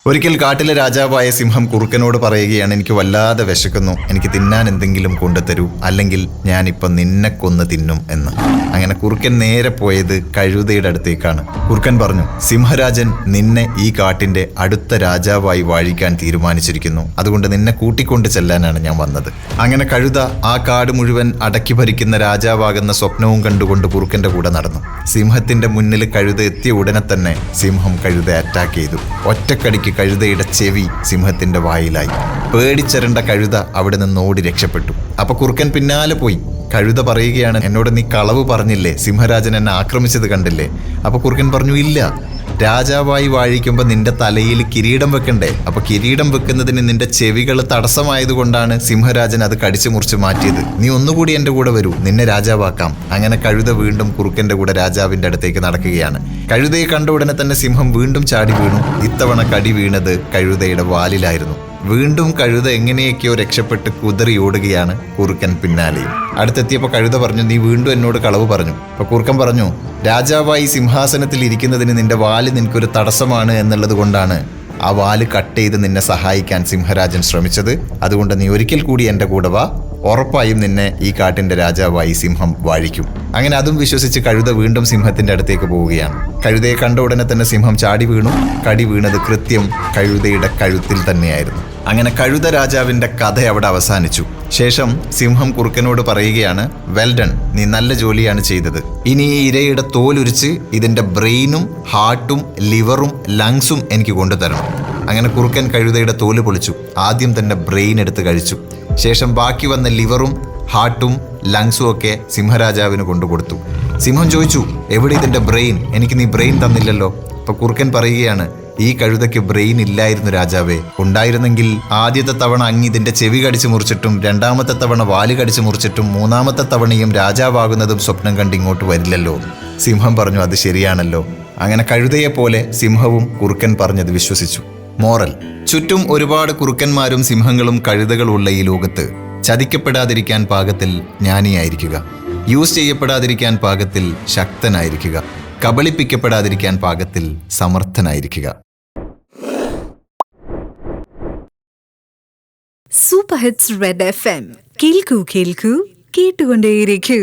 ഒരിക്കൽ കാട്ടിലെ രാജാവായ സിംഹം കുറുക്കനോട് പറയുകയാണ്, എനിക്ക് വല്ലാതെ വിശക്കുന്നു, എനിക്ക് തിന്നാൻ എന്തെങ്കിലും കൊണ്ടുതരൂ, അല്ലെങ്കിൽ ഞാനിപ്പം നിന്നെ കൊന്ന് തിന്നും എന്ന്. അങ്ങനെ കുറുക്കൻ നേരെ പോയത് കഴുതയുടെ അടുത്തേക്കാണ്. കുറുക്കൻ പറഞ്ഞു, സിംഹരാജൻ നിന്നെ ഈ കാട്ടിന്റെ അടുത്ത രാജാവായി വാഴിക്കാൻ തീരുമാനിച്ചിരിക്കുന്നു, അതുകൊണ്ട് നിന്നെ കൂട്ടിക്കൊണ്ട് ചെല്ലാനാണ് ഞാൻ വന്നത്. അങ്ങനെ കഴുത ആ കാട് മുഴുവൻ അടക്കി ഭരിക്കുന്ന രാജാവാകുന്ന സ്വപ്നവും കണ്ടുകൊണ്ട് കുറുക്കന്റെ കൂടെ നടന്നു. സിംഹത്തിന്റെ മുന്നിൽ കഴുത എത്തിയ ഉടനെ തന്നെ സിംഹം കഴുതയെ അറ്റാക്ക് ചെയ്തു. ഒറ്റക്കടിക്ക് കഴുതയുടെ ചെവി സിംഹത്തിന്റെ വായിലായി. പേടിച്ചരണ്ട കഴുത അവിടെ നിന്ന് ഓടി രക്ഷപ്പെട്ടു. അപ്പൊ കുറുക്കൻ പിന്നാലെ പോയി. കഴുത പറയുകയാണ്, എന്നോട് നീ കളവ് പറഞ്ഞില്ലേ, സിംഹരാജൻ എന്നെ ആക്രമിച്ചത് കണ്ടില്ലേ? അപ്പൊ കുറുക്കൻ പറഞ്ഞു, ഇല്ല, രാജാവായി വാഴിക്കുമ്പോൾ നിന്റെ തലയിൽ കിരീടം വെക്കണ്ടേ? അപ്പൊ കിരീടം വെക്കുന്നതിന് നിന്റെ ചെവികൾ തടസ്സമായതുകൊണ്ടാണ് സിംഹരാജൻ അത് കടിച്ചു മുറിച്ച് മാറ്റിയത്. നീ ഒന്നുകൂടി എൻ്റെ കൂടെ വരൂ, നിന്നെ രാജാവാക്കാം. അങ്ങനെ കഴുത വീണ്ടും കുറുക്കന്റെ കൂടെ രാജാവിന്റെ അടുത്തേക്ക് നടക്കുകയാണ്. കഴുതയെ കണ്ട ഉടനെ തന്നെ സിംഹം വീണ്ടും ചാടി വീണു. ഇത്തവണ കടി വീണത് കഴുതയുടെ വാലിലായിരുന്നു. വീണ്ടും കഴുത എങ്ങനെയൊക്കെയോ രക്ഷപ്പെട്ട് കുതറി ഓടുകയാണ്. കുറുക്കൻ പിന്നാലെയും. അടുത്തെത്തിയപ്പോൾ കഴുത പറഞ്ഞു, നീ വീണ്ടും എന്നോട് കളവ് പറഞ്ഞു. അപ്പൊ കുറുക്കൻ പറഞ്ഞു, രാജാവായി സിംഹാസനത്തിൽ ഇരിക്കുന്നതിന് നിന്റെ വാല് നിനക്കൊരു തടസ്സമാണ് എന്നുള്ളത് കൊണ്ടാണ് ആ വാല് കട്ട് ചെയ്ത് നിന്നെ സഹായിക്കാൻ സിംഹരാജൻ ശ്രമിച്ചത്. അതുകൊണ്ട് നീ ഒരിക്കൽ കൂടി എൻ്റെ കൂടെ വാ, ഉറപ്പായും നിന്നെ ഈ കാട്ടിന്റെ രാജാവായി സിംഹം വാഴിക്കും. അങ്ങനെ അതും വിശ്വസിച്ച് കഴുത വീണ്ടും സിംഹത്തിന്റെ അടുത്തേക്ക് പോവുകയാണ്. കഴുതയെ കണ്ട ഉടനെ തന്നെ സിംഹം ചാടി വീണു. കടി വീണത് കൃത്യം കഴുതയുടെ കഴുത്തിൽ തന്നെയായിരുന്നു. അങ്ങനെ കഴുത രാജാവിന്റെ കഥ അവിടെ അവസാനിച്ചു. ശേഷം സിംഹം കുറുക്കനോട് പറയുകയാണ്, വെൽ ഡൺ, നീ നല്ല ജോലിയാണ് ചെയ്തത്. ഇനി ഈ ഇരയുടെ തോലുരിച്ച് ഇതിന്റെ ബ്രെയിനും ഹാർട്ടും ലിവറും ലങ്സും എനിക്ക് കൊണ്ടുതരണം. അങ്ങനെ കുറുക്കൻ കഴുതയുടെ തോല് പൊളിച്ചു. ആദ്യം തന്നെ ബ്രെയിൻ എടുത്ത് കഴിച്ചു. ശേഷം ബാക്കി വന്ന ലിവറും ഹാർട്ടും ലങ്സും ഒക്കെ സിംഹരാജാവിന് കൊണ്ടുകൊടുത്തു. സിംഹം ചോദിച്ചു, എവിടെ ഇതിന്റെ ബ്രെയിൻ? എനിക്ക് നീ ബ്രെയിൻ തന്നില്ലല്ലോ. അപ്പൊ കുറുക്കൻ പറയുകയാണ്, ഈ കഴുതയ്ക്ക് ബ്രെയിൻ ഇല്ലായിരുന്നു രാജാവേ. ഉണ്ടായിരുന്നെങ്കിൽ ആദ്യത്തെ തവണ അങ്ങ് ഇതിന്റെ ചെവി കടിച്ചു മുറിച്ചിട്ടും, രണ്ടാമത്തെ തവണ വാല് കടിച്ചു മുറിച്ചിട്ടും, മൂന്നാമത്തെ തവണയും രാജാവാകുന്നതും സ്വപ്നം കണ്ട് ഇങ്ങോട്ട് വരില്ലല്ലോ. സിംഹം പറഞ്ഞു, അത് ശരിയാണല്ലോ. അങ്ങനെ കഴുതയെപ്പോലെ സിംഹവും കുറുക്കൻ പറഞ്ഞത് വിശ്വസിച്ചു. മോറൽ: ചുറ്റും ഒരുപാട് കുറുക്കന്മാരും സിംഹങ്ങളും കഴുതകളുള്ള ഈ ലോകത്ത് ചതിക്കപ്പെടാതിരിക്കാൻ പാകത്തിൽ ജ്ഞാനിയായിരിക്കുക, യൂസ് ചെയ്യപ്പെടാതിരിക്കാൻ പാകത്തിൽ ശക്തനായിരിക്കുക, കബളിപ്പിക്കപ്പെടാതിരിക്കാൻ പാകത്തിൽ സമർത്ഥനായിരിക്കുക. Super hits red FM. കേൾക്കൂ കേൾക്കൂ, കേട്ടുകൊണ്ടേയിരിക്കൂ.